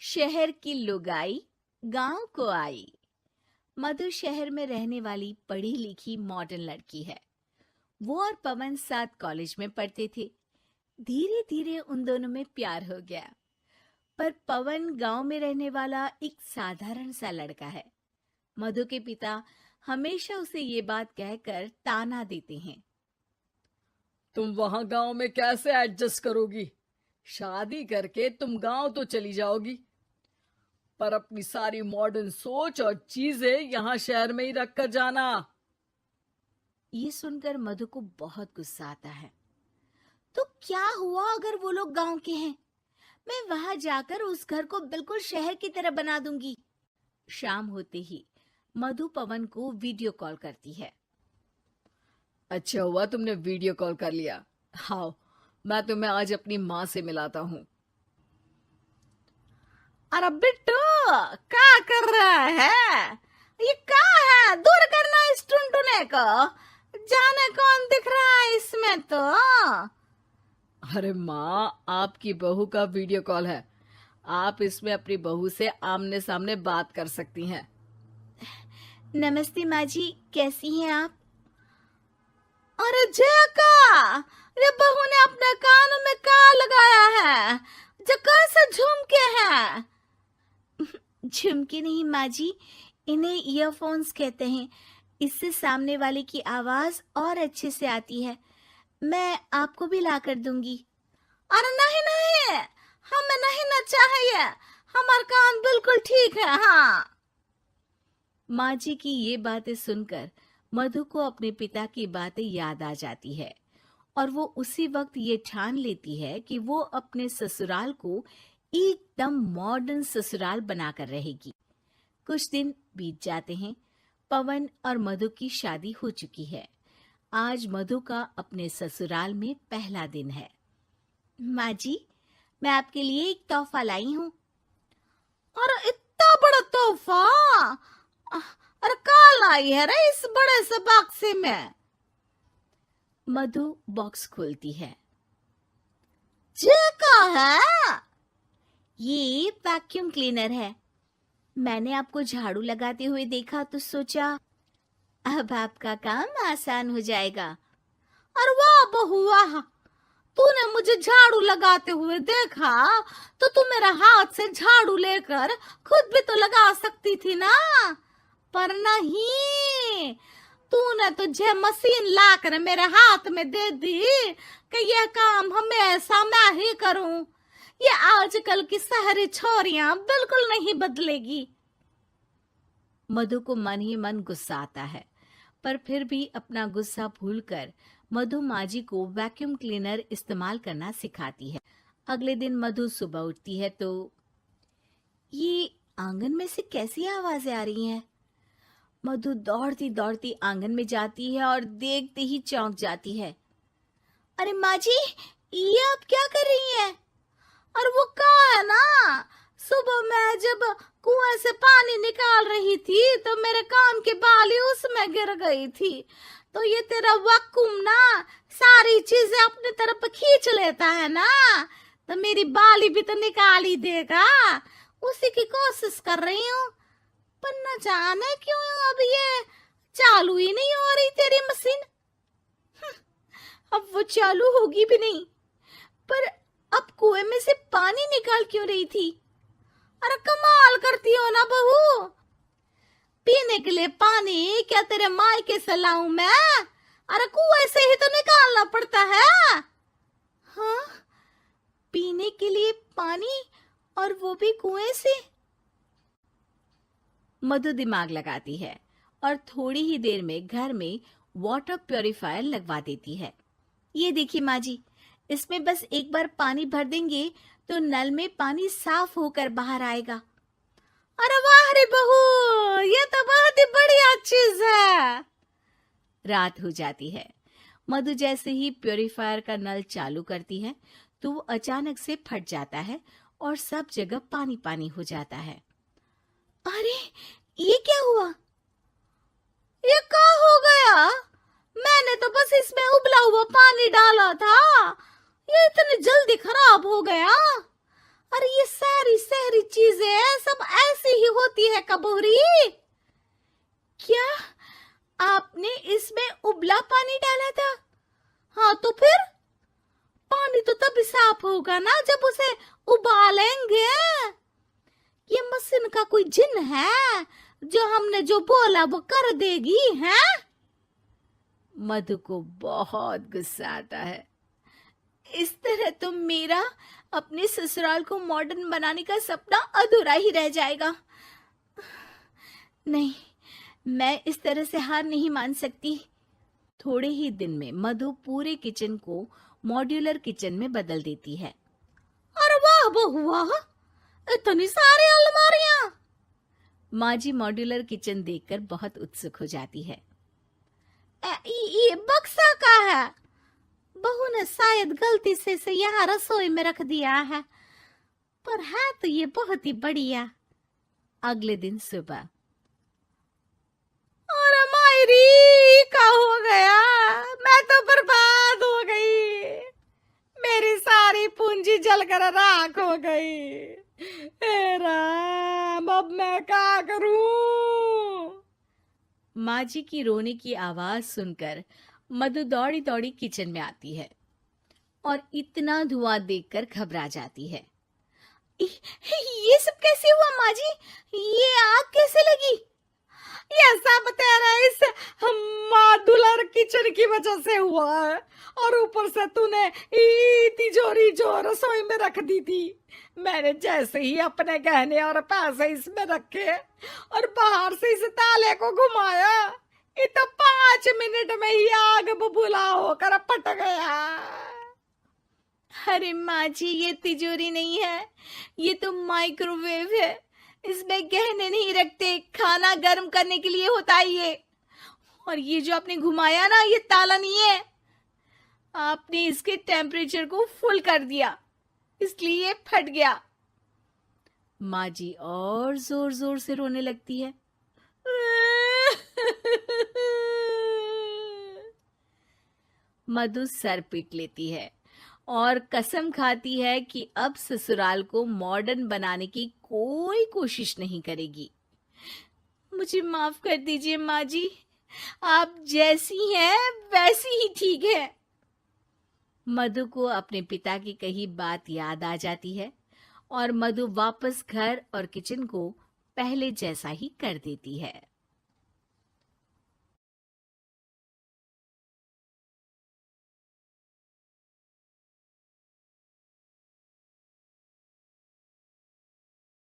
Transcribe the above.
शहर की लुगाई गांव को आई। मधु शहर में रहने वाली पढ़ी लिखी मॉडर्न लड़की है। वो और पवन साथ कॉलेज में पढ़ते थे। धीरे धीरे उन दोनों में प्यार हो गया। पर पवन गांव में रहने वाला एक साधारण सा लड़का है। मधु के पिता हमेशा उसे ये बात कहकर ताना देते हैं। तुम वहां गांव में कैसे एडजस्ट करोगी? शादी करके तुम गांव तो चली जाओगी, पर अपनी सारी मॉडर्न सोच और चीजें यहाँ शहर में ही रख कर जाना। ये सुनकर मधु को बहुत गुस्सा आता है। तो क्या हुआ अगर वो लोग गांव के हैं? मैं वहां जाकर उस घर को बिल्कुल शहर की तरह बना दूंगी। शाम होते ही मधु पवन को वीडियो कॉल करती है। अच्छा हुआ तुमने वीडियो कॉल कर लिया। हाँ, मैं तुम्हें आज अपनी माँ से मिलाता हूँ। अरे बिट्टू, क्या कर रहा है? ये क्या है? दूर करना इस टुनटुने को। जाने कौन दिख रहा है इसमें तो। अरे माँ, आपकी बहू का वीडियो कॉल है। आप इसमें अपनी बहू से आमने सामने बात कर सकती हैं। नमस्ते माँ जी, कैसी हैं आप? अरे जका, ये बहू ने अपने कानों में क्या लगाया है? जो कैसे झुमके हैं? झुमके नहीं माँ जी, इन्हें ईयरफोन्स कहते हैं। इससे सामने वाले की आवाज और अच्छे से आती है। मैं आपको भी ला कर दूंगी। अरे नहीं नहीं, हमें नहीं ना चाहिए। हमारा कान बिल्कुल ठीक है। हाँ। माँ जी की ये बातें सुनकर मधु को अपने पिता की बातें याद आ जाती है और वो उसी वक्त ये ठान लेती है कि वो अपने ससुराल को एकदम मॉडर्न ससुराल बनाकर रहेगी। कुछ दिन बीत जाते हैं। पवन और मधु की शादी हो चुकी है। आज मधु का अपने ससुराल में पहला दिन है। माँ जी, मैं आपके लिए एक तोहफा लाई हूँ। और इतना बड़ा तोहफा? अरे क्या लाई है रे इस बड़े से बक्से में? मधु बॉक्स खोलती है। ये क्या है? ये वैक्यूम क्लीनर है। मैंने आपको झाड़ू लगाते हुए देखा तो सोचा अब आपका काम आसान हो जाएगा। अरे वाह बहू वाह, तूने मुझे झाड़ू लगाते हुए देखा तो तू मेरा हाथ से झाड़ू लेकर खुद भी तो लगा सकती थी ना। पर नहीं, तूने तुझे मशीन लाकर मेरे हाथ में दे दी कि यह काम हमेशा मैं ही करूं। ये आजकल की शहरी छोरियां बिल्कुल नहीं बदलेगी। मधु को मन ही मन गुस्सा आता है, पर फिर भी अपना गुस्सा भूलकर मधु माँ जी को वैक्यूम क्लीनर इस्तेमाल करना सिखाती है। अगले दिन मधु सुबह उठती है तो ये आंगन में से कैसी आवाजें आ रही हैं? मधु दौड़ती दौड़ती आंगन में जाती है और देखते ही चौंक जाती है। अरे माँ जी, ये आप क्या कर रही हैं? और वो कहा है ना, सुबह मैं जब कुएं से पानी निकाल रही थी तो मेरे कान की बाली उसमें गिर गई थी। तो ये तेरा वैक्यूम ना सारी चीजें अपनी तरफ खींच लेता है ना, तो मेरी बाली भी तो निकाल ही देगा। उसी की कोशिश कर रही हूँ, पर न जाने क्यों अब ये चालू ही नहीं हो रही तेरी मशीन। अब वो चालू होगी भी नहीं। पर अब कुएं में से पानी निकाल क्यों रही थी? अरे कमाल करती हो ना बहू। पीने के लिए पानी क्या तेरे मायके से लाऊं मैं? अरे कुएं से ही तो निकालना पड़ता है। हाँ, पीने के लिए पानी, और वो भी कुएं से। मधु दिमाग लगाती है और थोड़ी ही देर में घर में वाटर प्यूरिफायर लगवा देती है। ये देखिए माँ जी, इसमें बस एक बार पानी भर देंगे तो नल में पानी साफ होकर बाहर आएगा। अरे वाह रे बहू, ये तो बहुत ही बढ़िया चीज है। रात हो जाती है। मधु जैसे ही प्यूरिफायर का नल चालू करती है तो वो अचानक से फट जाता है और सब जगह पानी पानी हो जाता है। अरे ये क्या हुआ? ये क्या हो गया? मैंने तो बस इसमें उबला हुआ पानी डाला था, ये इतनी जल्दी खराब हो गया। अरे ये सारी शहरी चीजें सब ऐसी ही होती है कबूरी। क्या आपने इसमें उबला पानी डाला था? हाँ तो फिर पानी तो तभी साफ होगा ना जब उसे उबालेंगे। ये मशीन का कोई जिन है जो हमने जो बोला वो कर देगी है? मधु को बहुत गुस्सा आता है। इस तरह तो मेरा अपने ससुराल को मॉडर्न बनाने का सपना अधूरा ही रह जाएगा। नहीं, मैं इस तरह से हार नहीं मान सकती। थोड़े ही दिन में मधु पूरे किचन को मॉड्यूलर किचन में बदल देती है। अरे वाह बहुआ, इतनी सारी अलमारियां! माँ जी मॉड्यूलर किचन देखकर बहुत उत्सुक हो जाती है। ये बक्सा का है। बहू ने शायद गलती से इसे यहाँ रसोई में रख दिया है, पर है तो ये बहुत ही बढ़िया। अगले दिन सुबह, अरे मायरी क्या हो गया? मैं तो बर्बाद हो गई, मेरी सारी पूंजी जलकर राख हो गई। हे राम, अब मैं क्या करूं? माँ जी की रोने की आवाज सुनकर मधु दौड़ी दौड़ी किचन में आती है और इतना धुआं देखकर घबरा जाती है। ये सब कैसे हुआ माँ जी? ये आग कैसे लगी? ये सब तेरा इस मॉड्यूलर किचन की वजह से हुआ है, और ऊपर से तूने तिजोरी जो रसोई में रख दी थी, मैंने जैसे ही अपने गहने और पैसे इसमें रखे और बाहर से इस ताले को घुमाया, ये तो 5 मिनट में ही आग बबूला होकर फट गया। अरे माँ जी, ये तिजोरी नहीं है, ये तो माइक्रोवेव है। इसमें गहने नहीं रखते, खाना गर्म करने के लिए होता है ये। और ये जो आपने घुमाया ना, ये ताला नहीं है, आपने इसके टेम्परेचर को फुल कर दिया, इसलिए ये फट गया। माँ जी और जोर जोर से रोने लगती है। मधु सर पीट लेती है और कसम खाती है कि अब ससुराल को मॉडर्न बनाने की कोई कोशिश नहीं करेगी। मुझे माफ कर दीजिए माँ जी, आप जैसी हैं वैसी ही ठीक है। मधु को अपने पिता की कही बात याद आ जाती है और मधु वापस घर और किचन को पहले जैसा ही कर देती है।